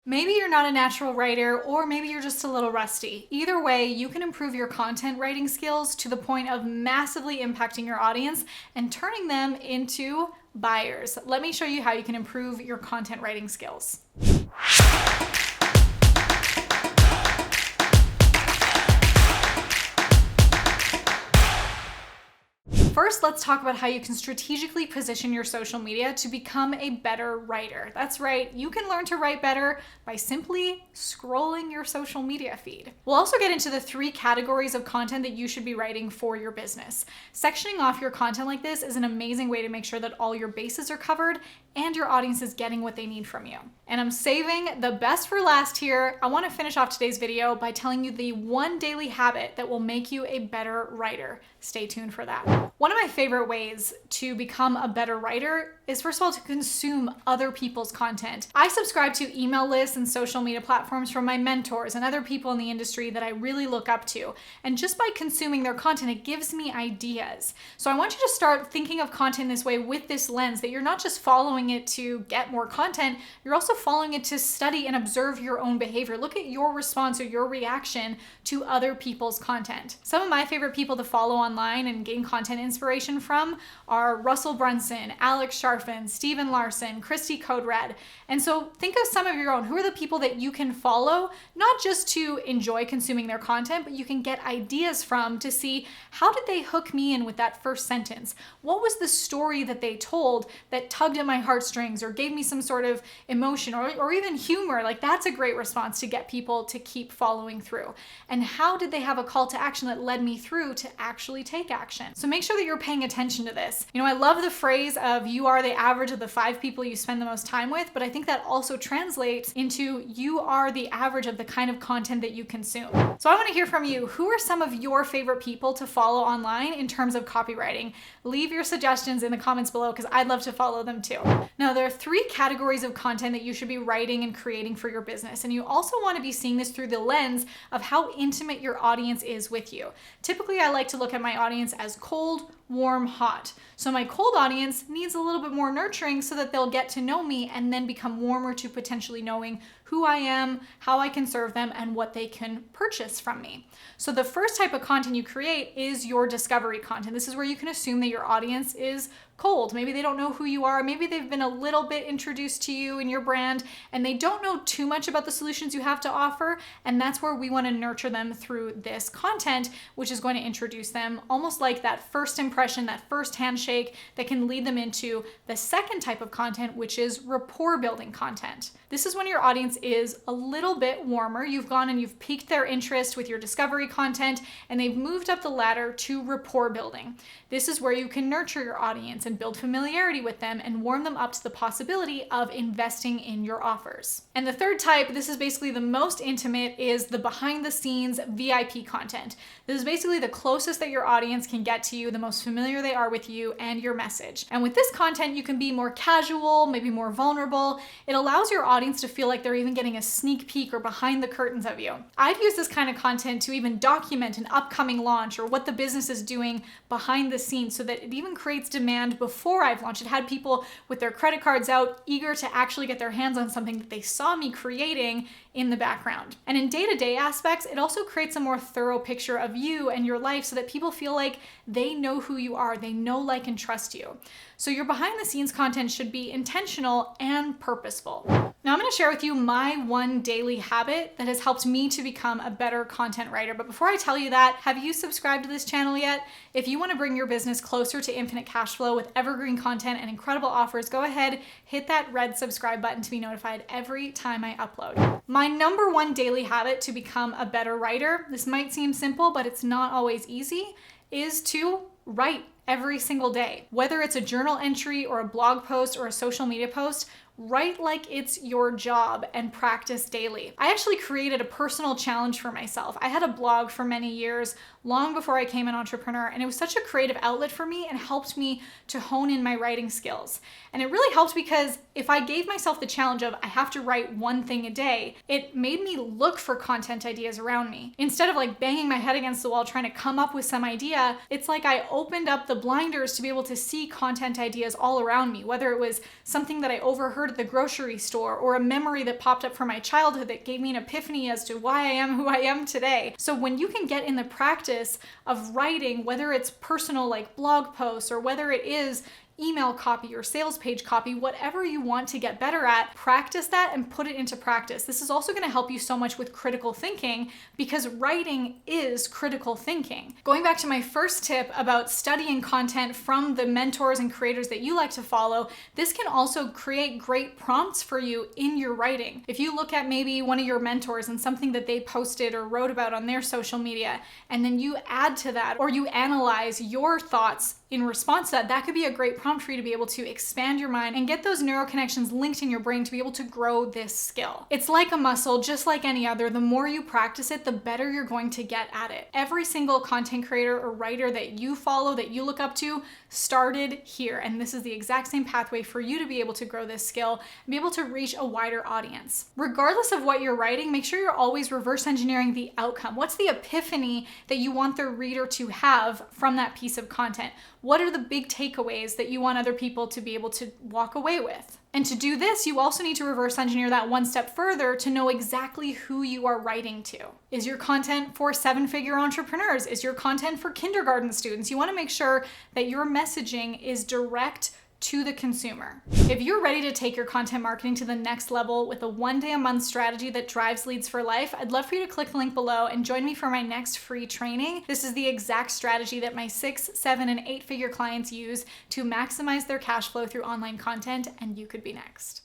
Maybe you're not a natural writer, or maybe you're just a little rusty. Either way, you can improve your content writing skills to the point of massively impacting your audience and turning them into buyers. Let me show you how you can improve your content writing skills. First, let's talk about how you can strategically position your social media to become a better writer. That's right, you can learn to write better by simply scrolling your social media feed. We'll also get into the 3 categories of content that you should be writing for your business. Sectioning off your content like this is an amazing way to make sure that all your bases are covered and your audience is getting what they need from you. And I'm saving the best for last here. I want to finish off today's video by telling you the 1 daily habit that will make you a better writer. Stay tuned for that. One of my favorite ways to become a better writer is, first of all, to consume other people's content. I subscribe to email lists and social media platforms from my mentors and other people in the industry that I really look up to. And just by consuming their content, it gives me ideas. So I want you to start thinking of content this way, with this lens, that you're not just following it to get more content, you're also following it to study and observe your own behavior. Look at your response or your reaction to other people's content. Some of my favorite people to follow online and gain content inspiration from are Russell Brunson, Alex Sharfin, Steve Larsen, Christy Code-Red. And so think of some of your own. Who are the people that you can follow, not just to enjoy consuming their content, but you can get ideas from to see, how did they hook me in with that first sentence? What was the story that they told that tugged at my heartstrings or gave me some sort of emotion or even humor? Like, that's a great response to get people to keep following through. And how did they have a call to action that led me through to actually take action? So make sure that you're paying attention to this. You know, I love the phrase of you are the average of the 5 people you spend the most time with, but I think that also translates into you are the average of the kind of content that you consume. So I want to hear from you. Who are some of your favorite people to follow online in terms of copywriting? Leave your suggestions in the comments below, because I'd love to follow them too. Now, there are 3 categories of content that you should be writing and creating for your business. And you also want to be seeing this through the lens of how intimate your audience is with you. Typically, I like to look at my audience as cold, warm, hot. So my cold audience needs a little bit more nurturing so that they'll get to know me and then become warmer to potentially knowing who I am, how I can serve them, and what they can purchase from me. So the first type of content you create is your discovery content. This is where you can assume that your audience is cold. Maybe they don't know who you are. Maybe they've been a little bit introduced to you and your brand, and they don't know too much about the solutions you have to offer. And that's where we want to nurture them through this content, which is going to introduce them almost like that first impression, that first handshake that can lead them into the second type of content, which is rapport building content. This is when your audience is a little bit warmer. You've gone and you've piqued their interest with your discovery content, and they've moved up the ladder to rapport building. This is where you can nurture your audience and build familiarity with them and warm them up to the possibility of investing in your offers. And the third type, this is basically the most intimate, is the behind the scenes VIP content. This is basically the closest that your audience can get to you, the most familiar they are with you and your message. And with this content, you can be more casual, maybe more vulnerable. It allows your audience to feel like they're even getting a sneak peek or behind the curtains of you. I've used this kind of content to even document an upcoming launch or what the business is doing behind the scenes, so that it even creates demand before I've launched. It had people with their credit cards out, eager to actually get their hands on something that they saw me creating in the background. And in day-to-day aspects, it also creates a more thorough picture of you and your life, so that people feel like they know who you are, they know, like, and trust you. So your behind the scenes content should be intentional and purposeful. Now I'm going to share with you my 1 daily habit that has helped me to become a better content writer. But before I tell you that, have you subscribed to this channel yet? If you want to bring your business closer to infinite cash flow with evergreen content and incredible offers, go ahead, hit that red subscribe button to be notified every time I upload. My number 1 daily habit to become a better writer, this might seem simple, but it's not always easy, is to write every single day. Whether it's a journal entry or a blog post or a social media post, write like it's your job and practice daily. I actually created a personal challenge for myself. I had a blog for many years, long before I became an entrepreneur, and it was such a creative outlet for me and helped me to hone in my writing skills. And it really helped because if I gave myself the challenge of I have to write 1 thing a day, it made me look for content ideas around me. Instead of like banging my head against the wall trying to come up with some idea, it's like I opened up the blinders to be able to see content ideas all around me, whether it was something that I overheard remembered the grocery store, or a memory that popped up from my childhood that gave me an epiphany as to why I am who I am today. So when you can get in the practice of writing, whether it's personal like blog posts or whether it is email copy or sales page copy, whatever you want to get better at, practice that and put it into practice. This is also going to help you so much with critical thinking, because writing is critical thinking. Going back to my first tip about studying content from the mentors and creators that you like to follow, this can also create great prompts for you in your writing. If you look at maybe one of your mentors and something that they posted or wrote about on their social media, and then you add to that, or you analyze your thoughts in response to that, that could be a great prompt for you to be able to expand your mind and get those neural connections linked in your brain to be able to grow this skill. It's like a muscle, just like any other. The more you practice it, the better you're going to get at it. Every single content creator or writer that you follow, that you look up to, started here. And this is the exact same pathway for you to be able to grow this skill and be able to reach a wider audience. Regardless of what you're writing, make sure you're always reverse engineering the outcome. What's the epiphany that you want the reader to have from that piece of content? What are the big takeaways that you want other people to be able to walk away with? And to do this, you also need to reverse engineer that one step further to know exactly who you are writing to. Is your content for 7-figure entrepreneurs? Is your content for kindergarten students? You want to make sure that your messaging is direct to the consumer. If you're ready to take your content marketing to the next level with a 1-day-a-month strategy that drives leads for life, I'd love for you to click the link below and join me for my next free training. This is the exact strategy that my 6, 7, and 8-figure clients use to maximize their cash flow through online content, and you could be next.